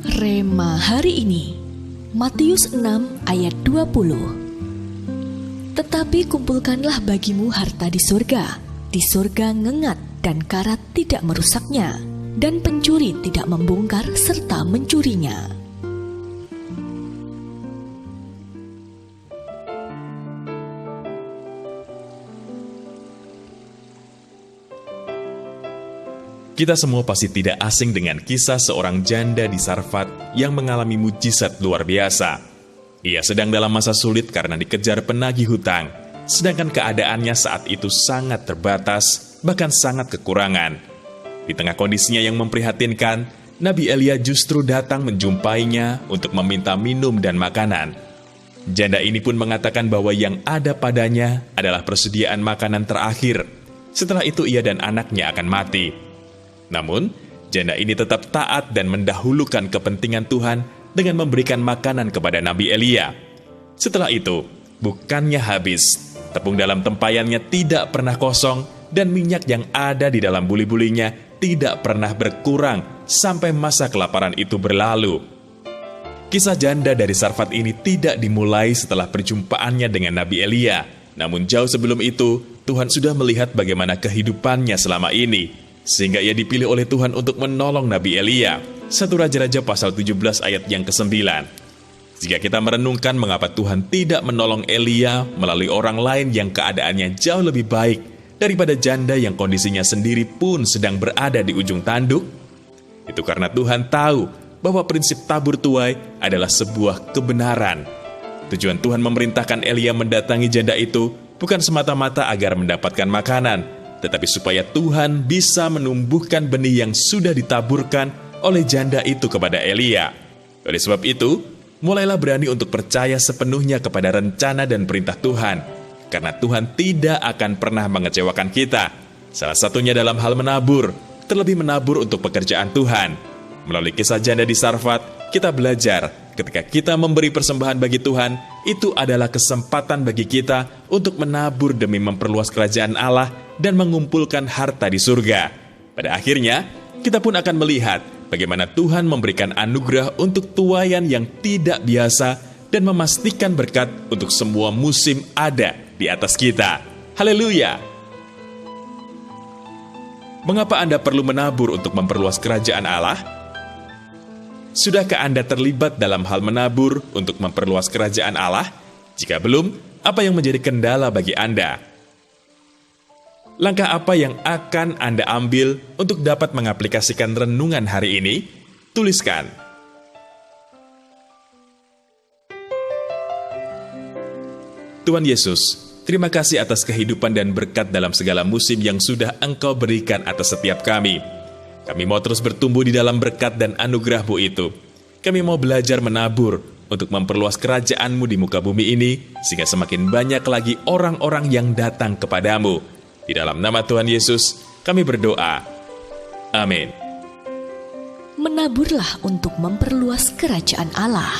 Rema hari ini, Matius 6 ayat 20. Tetapi kumpulkanlah bagimu harta di surga ngengat dan karat tidak merusaknya, dan pencuri tidak membongkar serta mencurinya. Kita semua pasti tidak asing dengan kisah seorang janda di Sarfat yang mengalami mujizat luar biasa. Ia sedang dalam masa sulit karena dikejar penagih hutang, sedangkan keadaannya saat itu sangat terbatas, bahkan sangat kekurangan. Di tengah kondisinya yang memprihatinkan, Nabi Elia justru datang menjumpainya untuk meminta minum dan makanan. Janda ini pun mengatakan bahwa yang ada padanya adalah persediaan makanan terakhir. Setelah itu ia dan anaknya akan mati. Namun, janda ini tetap taat dan mendahulukan kepentingan Tuhan dengan memberikan makanan kepada Nabi Elia. Setelah itu, bukannya habis, tepung dalam tempayannya tidak pernah kosong, dan minyak yang ada di dalam buli-bulinya tidak pernah berkurang sampai masa kelaparan itu berlalu. Kisah janda dari Sarfat ini tidak dimulai setelah perjumpaannya dengan Nabi Elia. Namun jauh sebelum itu, Tuhan sudah melihat bagaimana kehidupannya selama ini, sehingga ia dipilih oleh Tuhan untuk menolong Nabi Elia. 1 Raja-Raja pasal 17 ayat yang ke-9. Jika kita merenungkan mengapa Tuhan tidak menolong Elia melalui orang lain yang keadaannya jauh lebih baik daripada janda yang kondisinya sendiri pun sedang berada di ujung tanduk, itu karena Tuhan tahu bahwa prinsip tabur tuai adalah sebuah kebenaran. Tujuan Tuhan memerintahkan Elia mendatangi janda itu bukan semata-mata agar mendapatkan makanan, tetapi supaya Tuhan bisa menumbuhkan benih yang sudah ditaburkan oleh janda itu kepada Elia. Oleh sebab itu, mulailah berani untuk percaya sepenuhnya kepada rencana dan perintah Tuhan, karena Tuhan tidak akan pernah mengecewakan kita. Salah satunya dalam hal menabur, terlebih menabur untuk pekerjaan Tuhan. Melalui kisah janda di Sarfat, kita belajar ketika kita memberi persembahan bagi Tuhan, itu adalah kesempatan bagi kita untuk menabur demi memperluas kerajaan Allah dan mengumpulkan harta di surga. Pada akhirnya, kita pun akan melihat bagaimana Tuhan memberikan anugerah untuk tuaian yang tidak biasa dan memastikan berkat untuk semua musim ada di atas kita. Haleluya! Mengapa Anda perlu menabur untuk memperluas kerajaan Allah? Sudahkah Anda terlibat dalam hal menabur untuk memperluas kerajaan Allah? Jika belum, apa yang menjadi kendala bagi Anda? Langkah apa yang akan Anda ambil untuk dapat mengaplikasikan renungan hari ini? Tuliskan. Tuhan Yesus, terima kasih atas kehidupan dan berkat dalam segala musim yang sudah Engkau berikan atas setiap kami. Kami mau terus bertumbuh di dalam berkat dan anugerah-Mu itu. Kami mau belajar menabur untuk memperluas kerajaan-Mu di muka bumi ini, sehingga semakin banyak lagi orang-orang yang datang kepadamu. Di dalam nama Tuhan Yesus, kami berdoa. Amin. Menaburlah untuk memperluas kerajaan Allah.